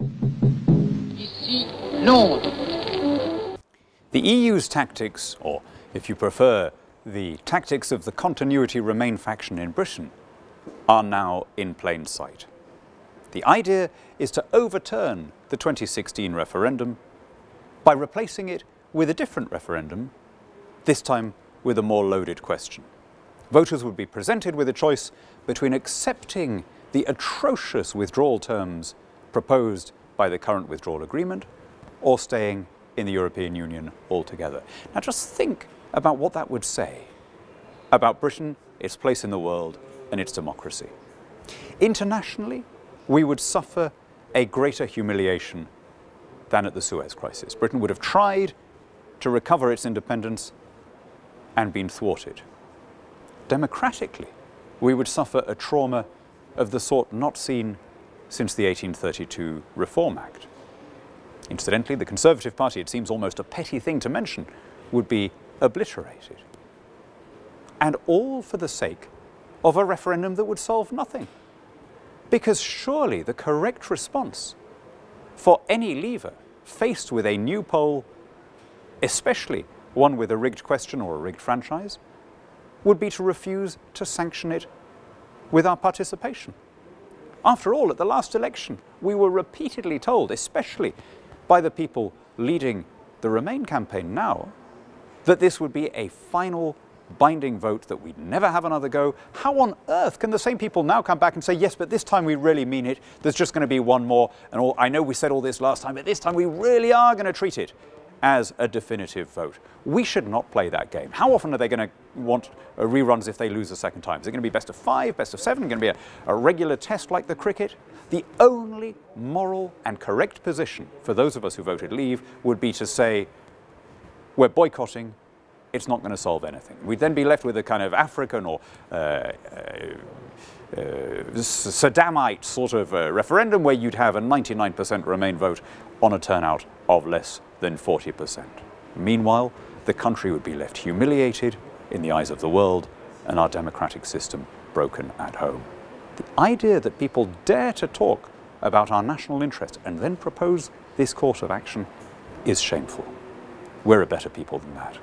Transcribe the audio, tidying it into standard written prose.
Ici Londres. The EU's tactics, or if you prefer, the tactics of the continuity remain faction in Britain, are now in plain sight. The idea is to overturn the 2016 referendum by replacing it with a different referendum, this time with a more loaded question. Voters would be presented with a choice between accepting the atrocious withdrawal terms proposed by the current withdrawal agreement or staying in the European Union altogether. Now just think about what that would say about Britain, its place in the world, and its democracy. Internationally, we would suffer a greater humiliation than at the Suez Crisis. Britain would have tried to recover its independence and been thwarted. Democratically, we would suffer a trauma of the sort not seen since the 1832 Reform Act. Incidentally, the Conservative Party, it seems almost a petty thing to mention, would be obliterated. And all for the sake of a referendum that would solve nothing. Because surely the correct response for any leaver faced with a new poll, especially one with a rigged question or a rigged franchise, would be to refuse to sanction it with our participation. After all, at the last election, we were repeatedly told, especially by the people leading the Remain campaign now, that this would be a final binding vote, that we'd never have another go. How on earth can the same people now come back and say, yes, but this time we really mean it, there's just going to be one more, and I know we said all this last time, but this time we really are going to treat it as a definitive vote. We should not play that game. How often are they going to want reruns if they lose a second time? Is it going to be best of 5, best of 7, going to be a regular test like the cricket? The only moral and correct position for those of us who voted leave would be to say, we're boycotting, it's not going to solve anything. We'd then be left with a kind of African or Saddamite sort of referendum where you'd have a 99% Remain vote on a turnout of less than 40%. Meanwhile, the country would be left humiliated in the eyes of the world and our democratic system broken at home. The idea that people dare to talk about our national interest and then propose this course of action is shameful. We're a better people than that.